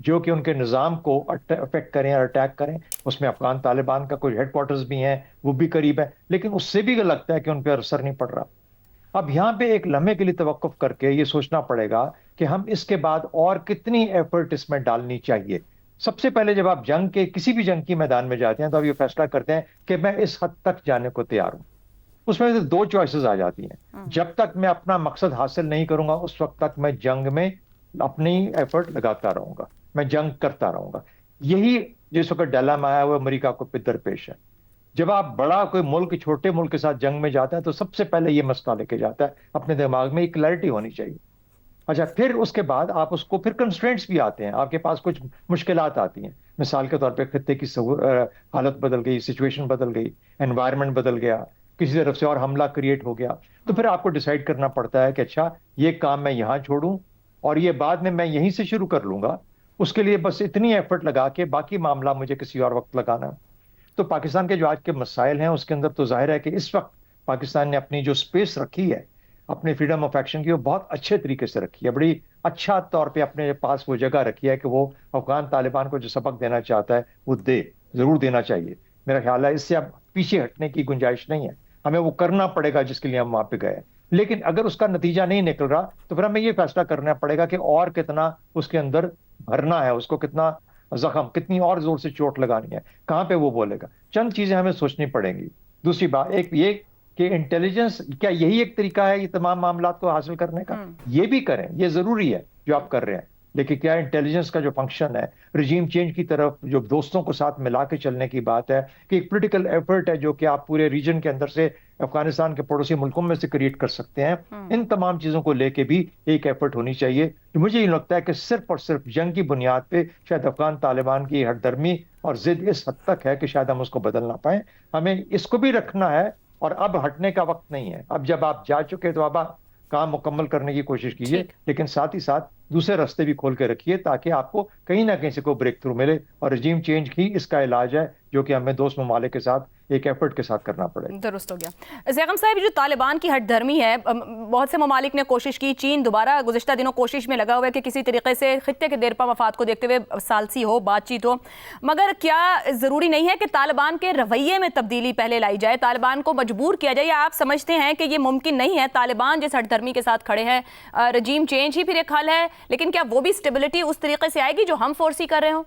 جو کہ ان کے نظام کو افیکٹ کریں اور اٹیک کریں. اس میں افغان طالبان کا کچھ ہیڈ کوارٹرز بھی ہیں، وہ بھی قریب ہے، لیکن اس سے بھی لگتا ہے کہ ان پہ اثر نہیں پڑ رہا. اب یہاں پہ ایک لمحے کے لیے توقف کر کے یہ سوچنا پڑے گا کہ ہم اس کے بعد اور کتنی ایفرٹ اس میں ڈالنی چاہیے. سب سے پہلے جب آپ جنگ کے کسی بھی جنگ کی میدان میں جاتے ہیں تو آپ یہ فیصلہ کرتے ہیں کہ میں اس حد تک جانے کو تیار ہوں. اس میں سے دو چوائسز آ جاتی ہیں. جب تک میں اپنا مقصد حاصل نہیں کروں گا اس وقت تک میں جنگ میں اپنی ایفرٹ لگاتا رہوں گا، میں جنگ کرتا رہوں گا. یہی جس وقت ڈیلاما آیا وہ امریکہ کو درپیش ہے. جب آپ بڑا کوئی ملک چھوٹے ملک کے ساتھ جنگ میں جاتا ہے تو سب سے پہلے یہ مسئلہ لے کے جاتا ہے اپنے دماغ میں ایک کلیئرٹی ہونی چاہیے. اچھا، پھر اس کے بعد آپ اس کو پھر کنسٹرینٹس بھی آتے ہیں، آپ کے پاس کچھ مشکلات آتی ہیں. مثال کے طور پہ خطے کی حالت بدل گئی، سچویشن بدل گئی، انوائرمنٹ بدل گیا، کسی طرف سے اور حملہ کریٹ ہو گیا، تو پھر آپ کو ڈیسائیڈ کرنا پڑتا ہے کہ اچھا یہ کام میں یہاں چھوڑوں اور یہ بعد میں یہیں سے شروع کر لوں گا. اس کے لیے بس اتنی ایفرٹ لگا کے باقی معاملہ مجھے کسی اور وقت لگانا. تو پاکستان کے جو آج کے مسائل ہیں اس کے اندر تو ظاہر ہے کہ اس وقت پاکستان نے اپنی جو سپیس رکھی ہے اپنے فریڈم آف ایکشن کی، وہ بہت اچھے طریقے سے رکھی ہے. بڑی اچھا طور پہ اپنے پاس وہ جگہ رکھی ہے کہ وہ افغان طالبان کو جو سبق دینا چاہتا ہے وہ ضرور دینا چاہیے. میرا خیال ہے اس سے اب پیچھے ہٹنے کی گنجائش نہیں ہے. ہمیں وہ کرنا پڑے گا جس کے لیے ہم وہاں پہ گئے. لیکن اگر اس کا نتیجہ نہیں نکل رہا تو پھر ہمیں یہ فیصلہ کرنا پڑے گا کہ اور کتنا اس کے اندر بھرنا ہے، اس کو کتنا زخم، کتنی اور زور سے چوٹ لگانی ہے، کہاں پہ وہ بولے گا. چند چیزیں ہمیں سوچنی پڑیں گی. دوسری بات ایک یہ کہ انٹیلیجنس، کیا یہی ایک طریقہ ہے یہ تمام معاملات کو حاصل کرنے کا؟ یہ بھی کریں، یہ ضروری ہے جو آپ کر رہے ہیں، لیکن کیا انٹیلیجنس کا جو فنکشن ہے رجیم چینج کی طرف جو دوستوں کو ساتھ ملا کے چلنے کی بات ہے کہ ایک پولیٹیکل ایفرٹ ہے جو کہ آپ پورے ریجن کے اندر سے افغانستان کے پڑوسی ملکوں میں سے کریٹ کر سکتے ہیں، ان تمام چیزوں کو لے کے بھی ایک ایفرٹ ہونی چاہیے. مجھے یہ لگتا ہے کہ صرف اور صرف جنگ کی بنیاد پہ شاید افغان طالبان کی ہٹ درمی اور ضد اس حد تک ہے کہ شاید ہم اس کو بدل نہ پائیں. ہمیں اس کو بھی رکھنا ہے اور اب ہٹنے کا وقت نہیں ہے. اب جب آپ جا چکے تو اب کام مکمل کرنے کی کوشش کیجیے، لیکن ساتھ ہی ساتھ دوسرے راستے بھی کھول کے رکھیے تاکہ آپ کو کہیں نہ کہیں سے کوئی بریک تھرو ملے. اور رجیم چینج ہی اس کا علاج ہے جو کہ ہمیں دوست ممالک کے ساتھ ایک ایفرٹ کے ساتھ کرنا پڑے. درست ہو گیا. زیغم صاحب، جو طالبان کی ہٹ دھرمی ہے، بہت سے ممالک نے کوشش کی، چین دوبارہ گزشتہ دنوں کوشش میں لگا ہوا ہے کہ کسی طریقے سے خطے کے دیرپا مفاد کو دیکھتے ہوئے ثالثی ہو، بات چیت ہو، مگر کیا ضروری نہیں ہے کہ طالبان کے رویے میں تبدیلی پہلے لائی جائے، طالبان کو مجبور کیا جائے، یا آپ سمجھتے ہیں کہ یہ ممکن نہیں ہے؟ طالبان جس ہٹ دھرمی کے ساتھ کھڑے ہیں، رجیم چینج ہی پھر ایک حل ہے، لیکن کیا وہ بھی اسٹیبلٹی اس طریقے سے آئے گی جو ہم فورسی کر رہے ہوں؟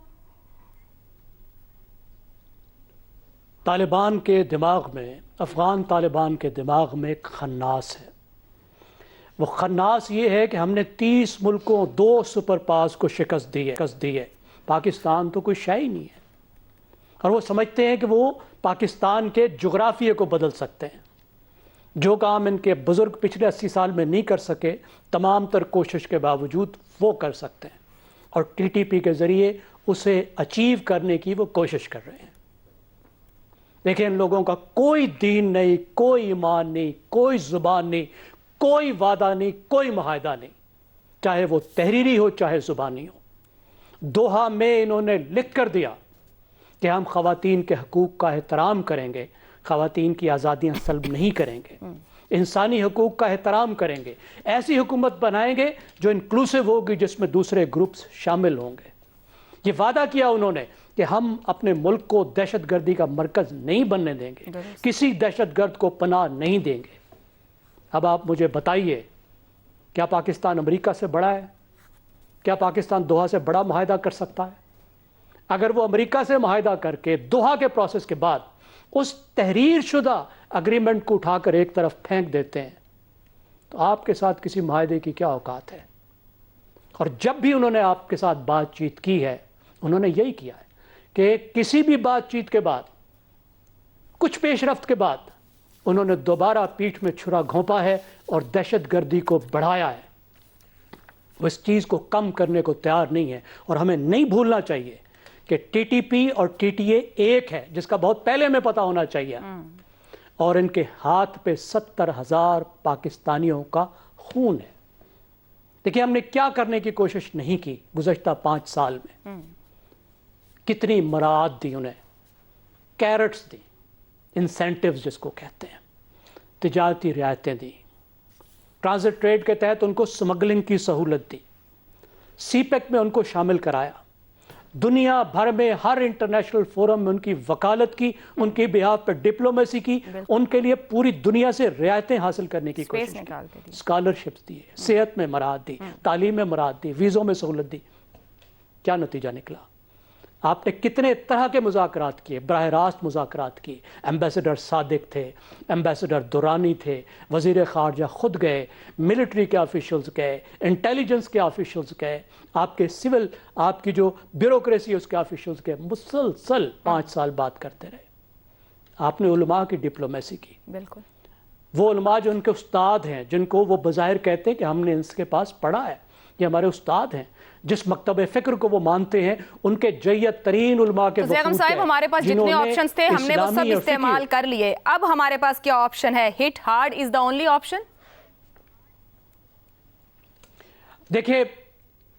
طالبان کے دماغ میں، افغان طالبان کے دماغ میں ایک خناس ہے. وہ خناس یہ ہے کہ ہم نے 30 ملکوں، 2 سپر پاورز کو شکست دی ہے. پاکستان تو کوئی شے ہی نہیں ہے. اور وہ سمجھتے ہیں کہ وہ پاکستان کے جغرافیے کو بدل سکتے ہیں. جو کام ان کے بزرگ پچھلے 80 سال میں نہیں کر سکے، تمام تر کوشش کے باوجود وہ کر سکتے ہیں. اور ٹی ٹی پی کے ذریعے اسے اچیو کرنے کی وہ کوشش کر رہے ہیں. دیکھیں، ان لوگوں کا کوئی دین نہیں، کوئی ایمان نہیں، کوئی زبان نہیں، کوئی وعدہ نہیں، کوئی معاہدہ نہیں، چاہے وہ تحریری ہو چاہے زبانی ہو. دوحہ میں انہوں نے لکھ کر دیا کہ ہم خواتین کے حقوق کا احترام کریں گے، خواتین کی آزادیاں سلب نہیں کریں گے، انسانی حقوق کا احترام کریں گے، ایسی حکومت بنائیں گے جو انکلوسیو ہوگی، جس میں دوسرے گروپس شامل ہوں گے. یہ وعدہ کیا انہوں نے کہ ہم اپنے ملک کو دہشت گردی کا مرکز نہیں بننے دیں گے، کسی دہشت گرد کو پناہ نہیں دیں گے. اب آپ مجھے بتائیے، کیا پاکستان امریکہ سے بڑا ہے؟ کیا پاکستان دوحہ سے بڑا معاہدہ کر سکتا ہے؟ اگر وہ امریکہ سے معاہدہ کر کے دوحہ کے پروسیس کے بعد اس تحریر شدہ اگریمنٹ کو اٹھا کر ایک طرف پھینک دیتے ہیں تو آپ کے ساتھ کسی معاہدے کی کیا اوقات ہے؟ اور جب بھی انہوں نے آپ کے ساتھ بات چیت کی ہے، انہوں نے یہی کیا ہے کہ کسی بھی بات چیت کے بعد، کچھ پیش رفت کے بعد، انہوں نے دوبارہ پیٹھ میں چھرا گھونپا ہے اور دہشت گردی کو بڑھایا ہے. وہ اس چیز کو کم کرنے کو تیار نہیں ہے. اور ہمیں نہیں بھولنا چاہیے کہ ٹی ٹی پی اور ٹی ٹی اے ایک ہے، جس کا بہت پہلے میں پتہ ہونا چاہیے. اور ان کے ہاتھ پہ 70,000 پاکستانیوں کا خون ہے. دیکھیں، ہم نے کیا کرنے کی کوشش نہیں کی گزشتہ 5 سال میں. کتنی مراعات دی انہیں، کیرٹس دی، انسینٹیوز جس کو کہتے ہیں، تجارتی رعایتیں دی، ٹرانزٹ ٹریڈ کے تحت ان کو سمگلنگ کی سہولت دی، سی پیک میں ان کو شامل کرایا. دنیا بھر میں ہر انٹرنیشنل فورم میں ان کی وکالت کی، ان کی بہاف پہ ڈپلومیسی کی، ان کے لیے پوری دنیا سے رعایتیں حاصل کرنے کی کوشش کی، اسکالرشپس دی، صحت میں مراحت دی، تعلیم میں مراحت دی، ویزوں میں سہولت دی. کیا نتیجہ نکلا؟ آپ نے کتنے طرح کے مذاکرات کیے، براہ راست مذاکرات کیے. ایمبیسڈر صادق تھے، ایمبیسڈر دورانی تھے، وزیر خارجہ خود گئے، ملٹری کے آفیشلز گئے، انٹیلیجنس کے آفیشلز گئے، آپ کے سول، آپ کی جو بیوروکریسی ہے اس کے آفیشلز گئے، مسلسل 5 سال بات کرتے رہے. آپ نے علماء کی ڈپلومیسی کی. بالکل. وہ علماء جو ان کے استاد ہیں، جن کو وہ بظاہر کہتے ہیں کہ ہم نے ان کے پاس پڑھا ہے، یہ ہمارے استاد ہیں، جس مکتب فکر کو وہ مانتے ہیں، ان کے جید ترین علماء کے بیگم صاحب ہمارے پاس جتنے آپشنز تھے ہم نے وہ سب استعمال کر لیے. اب ہمارے پاس کیا آپشن ہے؟ Hit hard is the only option. دیکھیں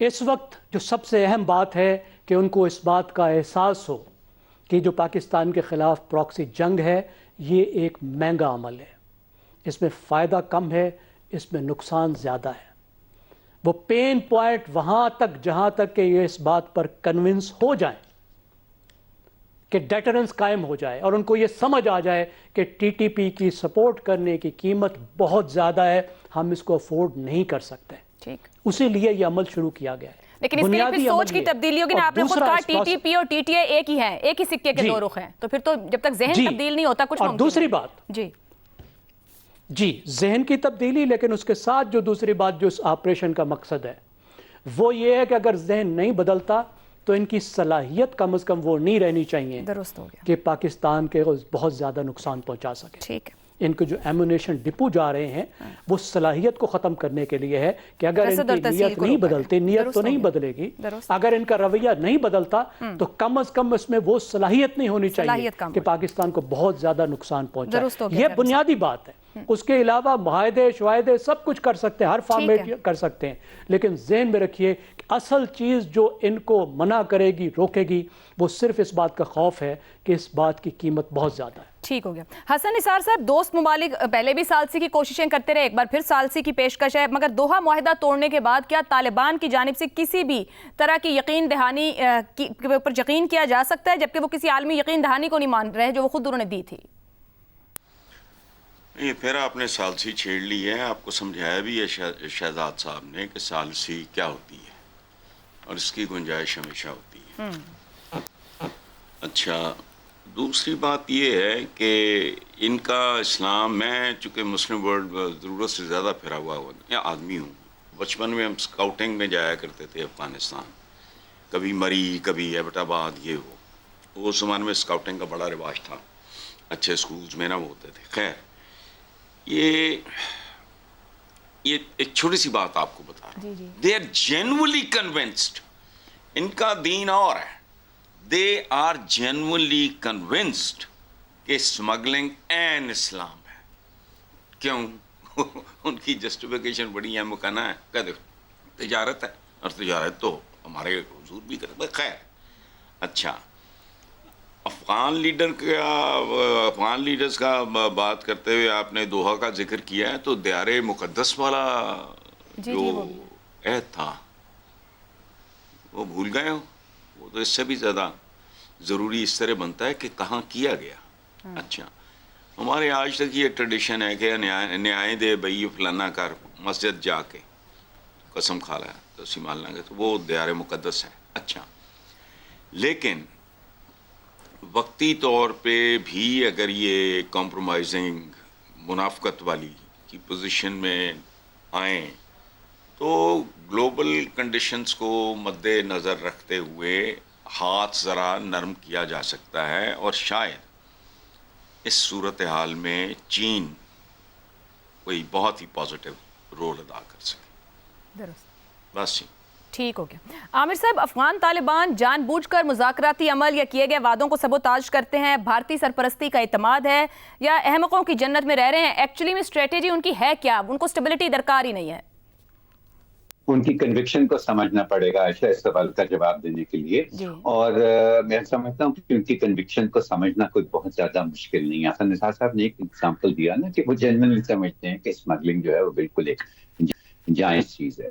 اس وقت جو سب سے اہم بات ہے کہ ان کو اس بات کا احساس ہو کہ جو پاکستان کے خلاف پراکسی جنگ ہے یہ ایک مہنگا عمل ہے، اس میں فائدہ کم ہے، اس میں نقصان زیادہ ہے. وہ پین پوائنٹ وہاں تک جہاں تک کہ یہ اس بات پر کنونس ہو جائیں کہ ڈیٹرنس قائم ہو جائے اور ان کو یہ سمجھ آ جائے کہ ٹی ٹی پی کی سپورٹ کرنے کی قیمت بہت زیادہ ہے، ہم اس کو افورڈ نہیں کر سکتے. ٹھیک. اسی لیے یہ عمل شروع کیا گیا ہے. لیکن اس کے لیے پھر سوچ کی تبدیلی ہوگی نا. آپ نے خود کہا ٹی ٹی پی اور ٹی ٹی اے ایک ہی ہیں، ایک ہی سکے کے دو رخ ہیں، تو پھر تو جب تک ذہن تبدیل نہیں ہوتا کچھ. اور دوسری بات جی ذہن کی تبدیلی، لیکن اس کے ساتھ جو دوسری بات جو اس آپریشن کا مقصد ہے وہ یہ ہے کہ اگر ذہن نہیں بدلتا تو ان کی صلاحیت کم از کم وہ نہیں رہنی چاہیے درست ہو گیا کہ پاکستان کے بہت زیادہ نقصان پہنچا سکے. ٹھیک ہے. ان کے جو ایمونیشن ڈپو جا رہے ہیں وہ صلاحیت کو ختم کرنے کے لیے ہے کہ اگر ان کی نیت نہیں بدلتی، نیت تو نہیں بدلے گی، اگر ان کا رویہ نہیں بدلتا تو کم از کم اس میں وہ صلاحیت نہیں ہونی چاہیے کہ پاکستان کو بہت زیادہ نقصان پہنچائے. یہ بنیادی بات ہے. اس کے علاوہ معاہدے شواہدے سب کچھ کر سکتے ہیں، ہر فارمیٹ کر سکتے ہیں، لیکن ذہن میں رکھیے کہ اصل چیز جو ان کو منع کرے گی، روکے گی، وہ صرف اس بات کا خوف ہے کہ اس بات کی قیمت بہت زیادہ ہے. ٹھیک ہو گیا. حسن نثار صاحب، دوست ممالک پہلے بھی ثالثی کی کوششیں کرتے رہے، ایک بار پھر ثالثی کی پیشکش ہے، مگر دوحہ معاہدہ توڑنے کے بعد کیا طالبان کی جانب سے کسی بھی طرح کی یقین دہانی کے اوپر یقین کیا جا سکتا ہے، جبکہ وہ کسی عالمی یقین دہانی کو نہیں مان رہے جو وہ خود انہوں نے دی تھی؟ یہ پھر آپ نے ثالثی چھیڑ لی ہے. آپ کو سمجھایا بھی ہے شہزاد صاحب نے کہ ثالثی کیا ہوتی ہے اور اس کی گنجائش ہمیشہ ہوتی ہے. اچھا، دوسری بات یہ ہے کہ ان کا اسلام، میں چونکہ مسلم ورلڈ ضرورت سے زیادہ پھرا ہوا آدمی ہوں. بچپن میں ہم اسکاؤٹنگ میں جایا کرتے تھے افغانستان، کبھی مری، کبھی ایبٹ آباد، یہ وہ اس زمانے میں اسکاؤٹنگ کا بڑا رواج تھا، اچھے اسکولز میں نا وہ ہوتے تھے. خیر، یہ ایک چھوٹی سی بات آپ کو بتا رہا ہوں. دے آر جینولی کنونسڈ، ان کا دین اور ہے، دے آر جینولی کنونسڈ کہ اسمگلنگ این اسلام ہے. کیوں؟ ان کی جسٹیفیکیشن بڑی اہم کہنا ہے کہ دیکھو تجارت ہے اور تجارت تو ہمارے حضور بھی کرتے. خیر، اچھا، افغان لیڈرز کا بات کرتے ہوئے آپ نے دوحہ کا ذکر کیا ہے، تو دیار مقدس والا جو عہد تھا وہ بھول گئے ہو؟ وہ تو اس سے بھی زیادہ ضروری اس طرح بنتا ہے کہ کہاں کیا گیا. اچھا، ہمارے آج تک یہ ٹریڈیشن ہے کہ نیائے دے بھئی فلانا کر، مسجد جا کے قسم کھا لا تو سیمال نہ گئے، تو وہ دیار مقدس ہے. اچھا، لیکن وقتی طور پہ بھی اگر یہ کمپرومائزنگ منافقت والی کی پوزیشن میں آئیں تو گلوبل کنڈیشنز کو مد نظر رکھتے ہوئے ہاتھ ذرا نرم کیا جا سکتا ہے، اور شاید اس صورتحال میں چین کوئی بہت ہی پازیٹیو رول ادا کر سکے. بس ٹھیک ہو گیا. عامر صاحب، افغان طالبان جان بوجھ کر مذاکراتی عمل یا کیے گئے وعدوں کو سبوتاژ کرتے ہیں، بھارتی سرپرستی کا اعتماد ہے، یا احمقوں کی جنت میں رہ رہے ہیں؟ ایکچولی میں اسٹریٹجی ان کی ہے کیا؟ ان کو اسٹیبلٹی درکار ہی نہیں ہے. ان کی کنوکشن کو سمجھنا پڑے گا عائشہ اس سوال کا جواب دینے کے لیے. اور میں سمجھتا ہوں کہ ان کی کنوکشن کو سمجھنا کوئی بہت زیادہ مشکل نہیں ہے. حسن نثار صاحب نے ایک ایگزامپل دیا نا کہ وہ جنرلی سمجھتے ہیں کہ اسمگلنگ جو ہے وہ بالکل ایک جائز چیز ہے.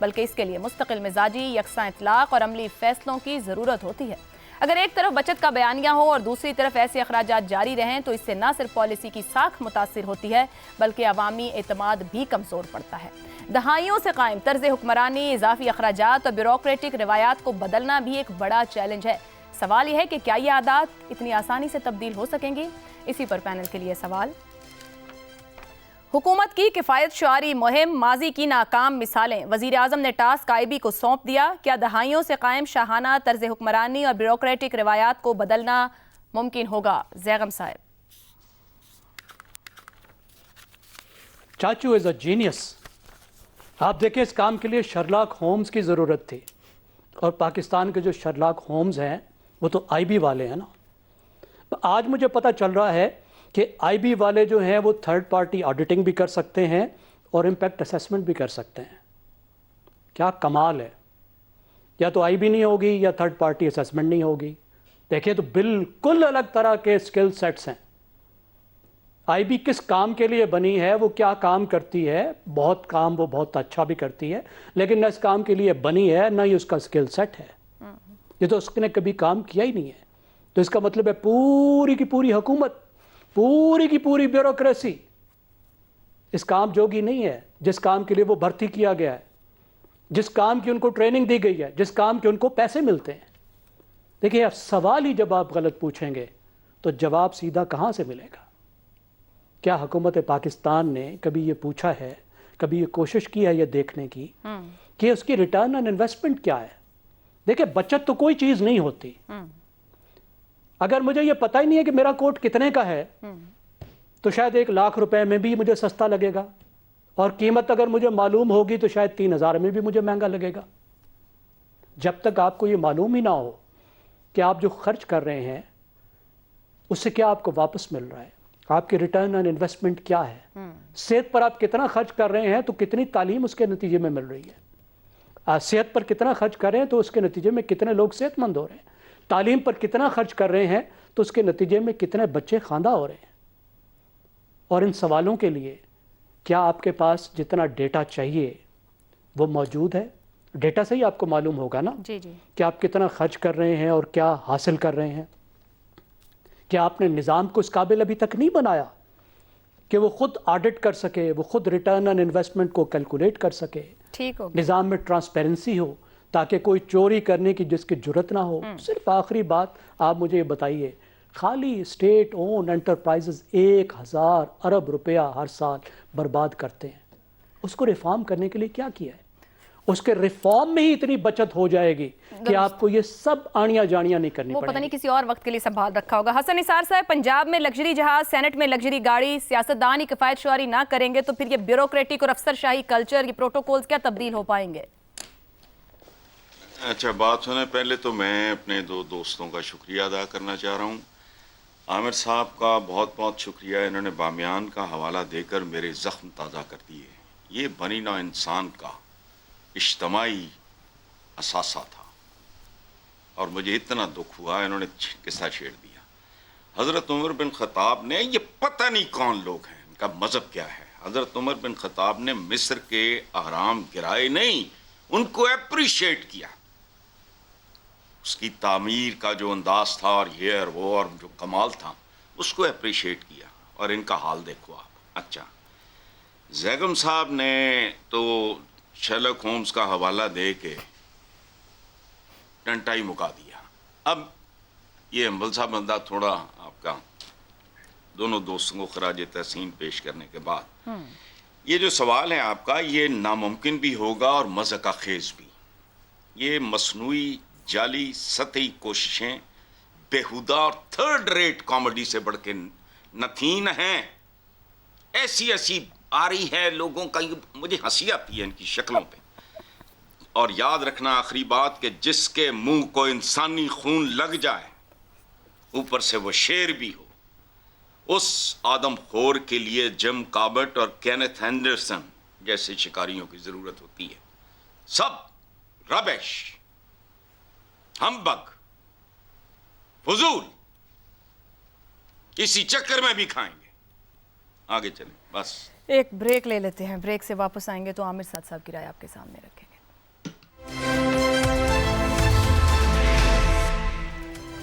بلکہ اس کے لیے مستقل مزاجی یکساں اطلاق اور عملی فیصلوں کی ضرورت ہوتی ہے۔ اگر ایک طرف بچت کا بیانیہ ہو اور دوسری طرف ایسے اخراجات جاری رہیں تو اس سے نہ صرف پالیسی کی ساکھ متاثر ہوتی ہے بلکہ عوامی اعتماد بھی کمزور پڑتا ہے۔ دہائیوں سے قائم طرز حکمرانی، اضافی اخراجات اور بیوروکریٹک روایات کو بدلنا بھی ایک بڑا چیلنج ہے۔ سوال یہ ہے کہ کیا یہ عادات اتنی آسانی سے تبدیل ہو سکیں گی؟ اسی پر پینل کے لیے سوال۔ حکومت کی کفایت شعاری مہم، ماضی کی ناکام مثالیں، وزیر اعظم نے ٹاسک آئی بی کو سونپ دیا۔ کیا دہائیوں سے قائم شاہانہ طرز حکمرانی اور بیوروکریٹک روایات کو بدلنا ممکن ہوگا؟ زیغم صاحب۔ چاچو از اے جینیس۔ آپ دیکھیں اس کام کے لیے شرلاک ہومز کی ضرورت تھی، اور پاکستان کے جو شرلاک ہومز ہیں وہ تو آئی بی والے ہیں نا۔ آج مجھے پتہ چل رہا ہے کہ آئی بی والے جو ہیں وہ تھرڈ پارٹی آڈیٹنگ بھی کر سکتے ہیں اور امپیکٹ اسیسمنٹ بھی کر سکتے ہیں۔ کیا کمال ہے! یا تو آئی بی نہیں ہوگی یا تھرڈ پارٹی اسیسمنٹ نہیں ہوگی۔ دیکھیں تو بالکل الگ طرح کے سکل سیٹس ہیں۔ آئی بی کس کام کے لیے بنی ہے، وہ کیا کام کرتی ہے، بہت کام وہ بہت اچھا بھی کرتی ہے، لیکن نہ اس کام کے لیے بنی ہے نہ ہی اس کا سکل سیٹ ہے۔ یہ تو اس نے کبھی کام کیا ہی نہیں ہے۔ تو اس کا مطلب ہے پوری کی پوری حکومت، پوری کی پوری بیوروکریسی اس کام جوگی نہیں ہے جس کام کے لیے وہ بھرتی کیا گیا ہے، جس کام کی ان کو ٹریننگ دی گئی ہے، جس کام کے ان کو پیسے ملتے ہیں۔ دیکھیں اب سوال ہی جب آپ غلط پوچھیں گے تو جواب سیدھا کہاں سے ملے گا؟ کیا حکومت پاکستان نے کبھی یہ پوچھا ہے، کبھی یہ کوشش کی ہے یہ دیکھنے کی کہ اس کی ریٹرن آن انویسٹمنٹ کیا ہے؟ دیکھیں بچت تو کوئی چیز نہیں ہوتی۔ اگر مجھے یہ پتہ ہی نہیں ہے کہ میرا کوٹ کتنے کا ہے تو شاید 1 لاکھ روپے میں بھی مجھے سستا لگے گا، اور قیمت اگر مجھے معلوم ہوگی تو شاید 3000 میں بھی مجھے مہنگا لگے گا۔ جب تک آپ کو یہ معلوم ہی نہ ہو کہ آپ جو خرچ کر رہے ہیں اس سے کیا آپ کو واپس مل رہا ہے، آپ کی ریٹرن آن انویسٹمنٹ کیا ہے، صحت پر آپ کتنا خرچ کر رہے ہیں تو کتنی تعلیم اس کے نتیجے میں مل رہی ہے، صحت پر کتنا خرچ کر رہے ہیں تو اس کے نتیجے میں کتنے لوگ صحت مند ہو رہے ہیں، تعلیم پر کتنا خرچ کر رہے ہیں تو اس کے نتیجے میں کتنے بچے خواندہ ہو رہے ہیں۔ اور ان سوالوں کے لیے کیا آپ کے پاس جتنا ڈیٹا چاہیے وہ موجود ہے؟ ڈیٹا سے ہی آپ کو معلوم ہوگا نا کہ آپ کتنا خرچ کر رہے ہیں اور کیا حاصل کر رہے ہیں۔ کیا آپ نے نظام کو اس قابل ابھی تک نہیں بنایا کہ وہ خود آڈٹ کر سکے، وہ خود ریٹرن آن انویسٹمنٹ کو کیلکولیٹ کر سکے، نظام میں ٹرانسپیرنسی ہو تاکہ کوئی چوری کرنے کی جس کی جرت نہ ہو؟ صرف آخری بات آپ مجھے یہ بتائیے، خالی اسٹیٹ اون انٹرپرائزز 1000 ارب روپیہ ہر سال برباد کرتے ہیں۔ اس کو ریفارم کرنے کے لیے کیا کیا ہے؟ اس کے ریفارم میں ہی اتنی بچت ہو جائے گی کہ آپ کو یہ سب آنیاں جانیاں نہیں کرنی پڑیں گی۔ وہ پتہ نہیں کسی اور وقت کے لیے سنبھال رکھا ہوگا۔ حسن نثار صاحب، پنجاب میں لگژری جہاز، سینٹ میں لگژری گاڑی، سیاستدان ہی کفایت شعاری نہ کریں گے تو پھر یہ بیوروکریٹک اور افسر شاہی کلچر، یہ پروٹوکولز کیا تبدیل ہو پائیں گے؟ اچھا، بات ہونے پہلے تو میں اپنے 2 دوستوں کا شکریہ ادا کرنا چاہ رہا ہوں۔ عامر صاحب کا بہت بہت شکریہ، انہوں نے بامیان کا حوالہ دے کر میرے زخم تازہ کر دیے۔ یہ بنی نوع انسان کا اجتماعی اثاثہ تھا اور مجھے اتنا دکھ ہوا، انہوں نے قصہ چھیڑ دیا۔ حضرت عمر بن خطاب نے، یہ پتہ نہیں کون لوگ ہیں، ان کا مذہب کیا ہے، حضرت عمر بن خطاب نے مصر کے اہرام گرائے نہیں، ان کو اپریشیٹ کیا۔ اس کی تعمیر کا جو انداز تھا اور یہ اور وہ اور جو کمال تھا اس کو اپریشیٹ کیا، اور ان کا حال دیکھو آپ۔ اچھا، زیغم صاحب نے تو شرلاک ہومز کا حوالہ دے کے ٹنٹا ہی مکا دیا۔ اب یہ امبل صاحب بندہ تھوڑا آپ کا دونوں دوستوں کو خراج تحسین پیش کرنے کے بعد یہ جو سوال ہے آپ کا، یہ ناممکن بھی ہوگا اور مضحکہ خیز بھی۔ یہ مصنوعی جعلی سطحی کوششیں بیہودہ اور تھرڈ ریٹ کامیڈی سے بڑھ کے نتھین ہیں۔ ایسی ایسی آ رہی ہے لوگوں کا، مجھے ہنسی آتی ہے ان کی شکلوں پہ۔ اور یاد رکھنا آخری بات کہ جس کے منہ کو انسانی خون لگ جائے، اوپر سے وہ شیر بھی ہو، اس آدم خور کے لیے جم کابٹ اور کینتھ ہینڈرسن جیسے شکاریوں کی ضرورت ہوتی ہے۔ سب ربش، ہمبگ، فضول، اسی چکر میں بھی کھائیں گے۔ آگے چلیں، بس ایک بریک لے لیتے ہیں، بریک سے واپس آئیں گے تو عامر صاحب کی رائے آپ کے سامنے رکھیں گے۔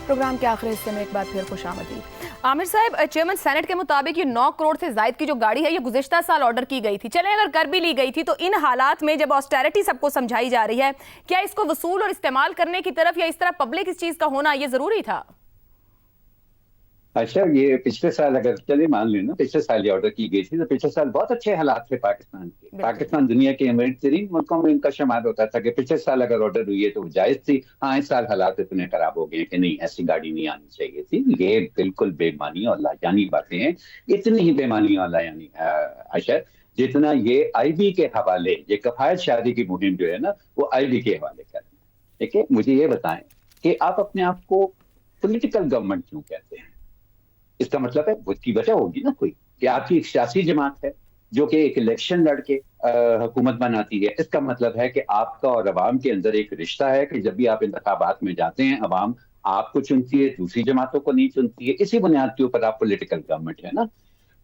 پروگرام کے آخری حصے میں ایک بار پھر خوش آمدید۔ عامر صاحب، چیئرمین سینٹ کے مطابق یہ 9 کروڑ سے زائد کی جو گاڑی ہے یہ گزشتہ سال آرڈر کی گئی تھی، چلیں اگر کر بھی لی گئی تھی تو ان حالات میں جب آسٹیرٹی سب کو سمجھائی جا رہی ہے، کیا اس کو وصول اور استعمال کرنے کی طرف یا اس طرح پبلک اس چیز کا ہونا یہ ضروری تھا؟ اچھا، یہ پچھلے سال اگر چلے مان لیں نا پچھلے سال یہ آرڈر کی گئی تھی تو پچھلے سال بہت اچھے حالات تھے پاکستان کے۔ پاکستان دنیا کے امیر ترین ملکوں میں ان کا شمار ہوتا تھا کہ پچھلے سال اگر آرڈر ہوئی ہے تو وہ جائز تھی۔ ہاں، اس سال حالات اتنے خراب ہو گئے کہ نہیں، ایسی گاڑی نہیں آنی چاہیے تھی۔ یہ بالکل بے معنی اور لاجانی باتیں ہیں، اتنی ہی بے معنی اور لاجانی اشر جتنا یہ آئی بی کے حوالے، یہ کفایت شادی کی مہم جو ہے نا وہ آئی بی کے حوالے کرنا ہے۔ ٹھیک ہے، مجھے یہ بتائیں کہ آپ اپنے آپ کو پولیٹیکل گورنمنٹ کیوں کہتے ہیں؟ اس کا مطلب ہے اس کی وجہ ہوگی نا کوئی، کہ آپ کی ایک سیاسی جماعت ہے جو کہ ایک الیکشن لڑ کے حکومت بناتی ہے۔ اس کا مطلب ہے کہ آپ کا اور عوام کے اندر ایک رشتہ ہے کہ جب بھی آپ انتخابات میں جاتے ہیں عوام آپ کو چنتی ہے، دوسری جماعتوں کو نہیں چنتی ہے۔ اسی بنیاد کے اوپر آپ پولیٹیکل گورنمنٹ ہے نا۔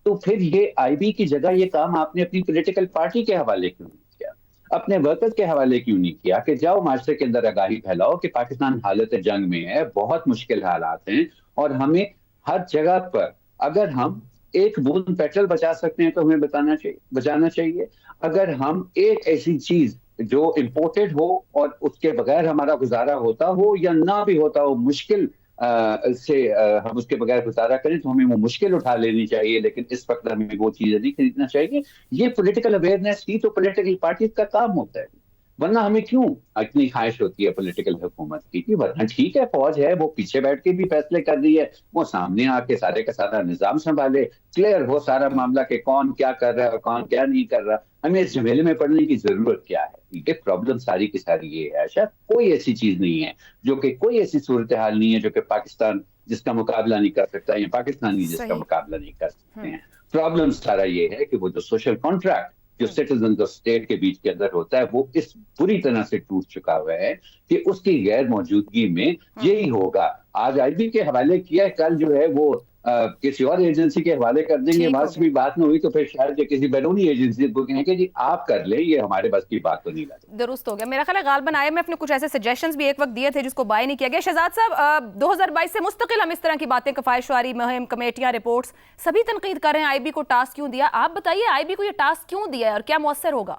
تو پھر یہ آئی بی کی جگہ یہ کام آپ نے اپنی پولیٹیکل پارٹی کے حوالے کیوں نہیں کیا، اپنے ورکرز کے حوالے کیوں نہیں کیا کہ جاؤ معاشرے کے اندر آگاہی پھیلاؤ کہ پاکستان حالت جنگ میں ہے، بہت مشکل حالات ہیں اور ہمیں ہر جگہ پر اگر ہم ایک بوند پیٹرول بچا سکتے ہیں تو ہمیں بچانا چاہیے۔ اگر ہم ایک ایسی چیز جو امپورٹڈ ہو اور اس کے بغیر ہمارا گزارا ہوتا ہو یا نہ بھی ہوتا ہو، مشکل سے ہم اس کے بغیر گزارا کریں تو ہمیں وہ مشکل اٹھا لینی چاہیے، لیکن اس وقت ہمیں وہ چیزیں نہیں خریدنا چاہیے۔ یہ پولیٹیکل اویئرنیس کی تو پولیٹیکل پارٹیز کا کام ہوتا ہے، ورنہ ہمیں کیوں اتنی خواہش ہوتی ہے پولیٹیکل حکومت کی؟ ورنہ ٹھیک ہے، فوج ہے، وہ پیچھے بیٹھ کے بھی فیصلے کر رہی ہے، وہ سامنے آ کے سارے کا سارا نظام سنبھالے، کلیئر ہو سارا معاملہ کہ کون کیا کر رہا ہے اور کون کیا نہیں کر رہا۔ ہمیں اس جھمیلے میں پڑنے کی ضرورت کیا ہے؟ یہ پرابلم ساری کی ساری یہ ہے شاید کوئی ایسی چیز نہیں ہے جو کہ کوئی ایسی صورتحال نہیں ہے جو کہ پاکستان جس کا مقابلہ نہیں کر سکتا یا پاکستانی جس کا مقابلہ نہیں کر سکتے ہیں۔ پرابلم سارا یہ ہے کہ وہ جو سوشل کانٹریکٹ جو سٹیزنز اور اسٹیٹ کے بیچ کے اندر ہوتا ہے وہ اس بری طرح سے ٹوٹ چکا ہوا ہے کہ اس کی غیر موجودگی میں یہی ہوگا۔ آج آئی بی کے حوالے کیا ہے، کل جو ہے وہ کسی اور ایجنسی کے حوالے کر دیں گے، بس بھی بات نہ ہوئی تو پھر شاید کسی بیرونی ایجنسی کو کہیں کہ جی آپ کر لیں، یہ ہمارے بس کی بات تو نہیں لگتی۔ درست ہو گیا۔ میرا خیال ہے غالباً آئے میں اپنے کچھ ایسے سجیشنز بھی ایک وقت دیے تھے جس کو بائی نہیں کیا گیا۔ شہزاد صاحب، 2022 سے مستقل ہم اس طرح کی باتیں، کفایت شعاری مہم، کمیٹیاں، رپورٹس سبھی تنقید کر رہے ہیں آئی بی کو ٹاسک کیوں دیا؟ آپ بتائیے آئی بی کو یہ ٹاسک کیوں دیا ہے اور کیا مؤثر ہوگا؟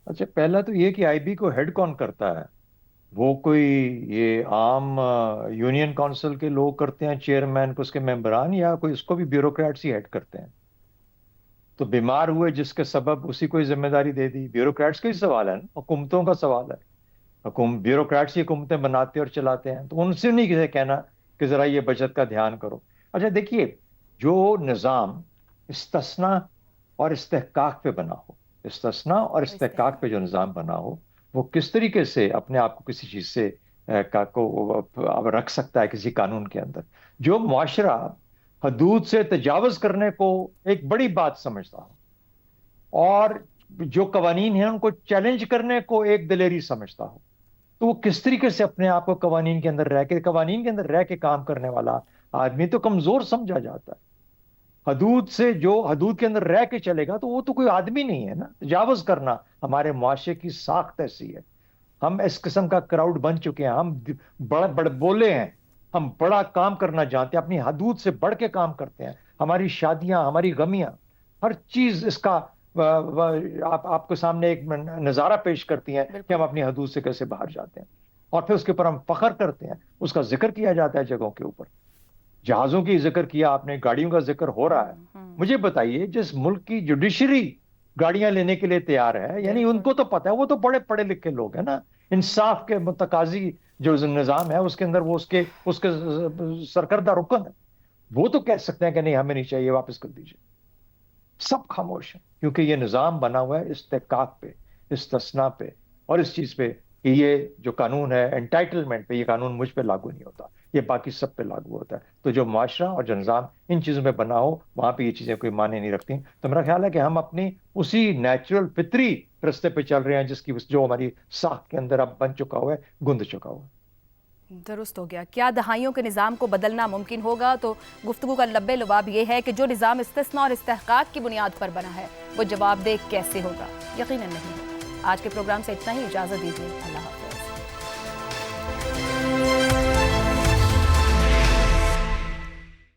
اچھا، پہلا تو یہ کہ آئی بی کو ہیڈ کون کرتا ہے؟ وہ کوئی یہ عام یونین کونسل کے لوگ کرتے ہیں، چیئرمین کو، اس کے ممبران، یا کوئی اس کو بھی بیوروکریٹس ہی ہیڈ کرتے ہیں؟ تو بیمار ہوئے جس کے سبب اسی کو ذمہ داری دے دی، بیوروکریٹس کا ہی سوال ہے نا، حکومتوں کا سوال ہے۔ بیوروکریٹس ہی حکومتیں بناتے اور چلاتے ہیں، تو ان سے نہیں کسی کہنا کہ ذرا یہ بچت کا دھیان کرو۔ اچھا دیکھیے، جو نظام استثناء اور استحقاق پہ بنا ہو، استثناء اور استحقاق پہ جو نظام بنا ہو، وہ کس طریقے سے اپنے آپ کو کسی چیز سے رکھ سکتا ہے کسی قانون کے اندر؟ جو معاشرہ حدود سے تجاوز کرنے کو ایک بڑی بات سمجھتا ہو اور جو قوانین ہیں ان کو چیلنج کرنے کو ایک دلیری سمجھتا ہو، تو وہ کس طریقے سے اپنے آپ کو قوانین کے اندر رہ کے کام کرنے والا آدمی تو کمزور سمجھا جاتا ہے۔ حدود سے جو حدود کے اندر رہ کے چلے گا تو وہ تو کوئی آدمی نہیں ہے نا۔ تجاوز کرنا ہمارے معاشرے کی ساخت ایسی ہے، ہم اس قسم کا کراؤڈ بن چکے ہیں، ہم بڑے بولے ہیں، ہم بڑا کام کرنا جانتے ہیں، اپنی حدود سے بڑھ کے کام کرتے ہیں، ہماری شادیاں، ہماری غمیاں، ہر چیز اس کا آپ کو سامنے ایک نظارہ پیش کرتی ہیں کہ ہم اپنی حدود سے کیسے باہر جاتے ہیں، اور پھر اس کے اوپر ہم فخر کرتے ہیں، اس کا ذکر کیا جاتا ہے جگہوں کے اوپر۔ جہازوں کی ذکر کیا آپ نے، گاڑیوں کا ذکر ہو رہا ہے۔ مجھے بتائیے، جس ملک کی جوڈیشری گاڑیاں لینے کے لیے تیار ہے، یعنی ان کو تو پتہ ہے، وہ تو بڑے پڑھے لکھے لوگ ہیں نا، انصاف کے متقاضی جو نظام ہے اس کے اندر وہ اس کے سرکردہ رکن ہے، وہ تو کہہ سکتے ہیں کہ نہیں ہمیں نہیں چاہیے، واپس کر دیجیے۔ سب خاموش ہیں کیونکہ یہ نظام بنا ہوا ہے استحقاق پہ، استثناء پہ، اور اس چیز پہ کہ یہ جو قانون ہے انٹائٹلمنٹ پہ، یہ قانون مجھ پہ لاگو نہیں ہوتا، یہ باقی سب پہ لاگو ہوتا ہے۔ تو جو معاشرہ اور جو نظام ان چیزوں میں بنا ہو وہاں پہ یہ چیزیں کوئی معنی نہیں رکھتی۔ تو میرا خیال ہے کہ ہم اپنی اسی نیچرل فطری رستے پہ چل رہے ہیں جس کی جو ہماری ساخت کے اندر اب بن چکا ہوا ہے، گند چکا ہوا ہے۔ درست ہو گیا۔ کیا دہائیوں کے نظام کو بدلنا ممکن ہوگا؟ تو گفتگو کا لبے لباب یہ ہے کہ جو نظام استثناء اور استحقاق کی بنیاد پر بنا ہے وہ جواب دہ کیسے ہوگا؟ یقیناً نہیں۔ آج کے پروگرام سے اتنا ہی، اجازت دیجیے، اللہ حافظ۔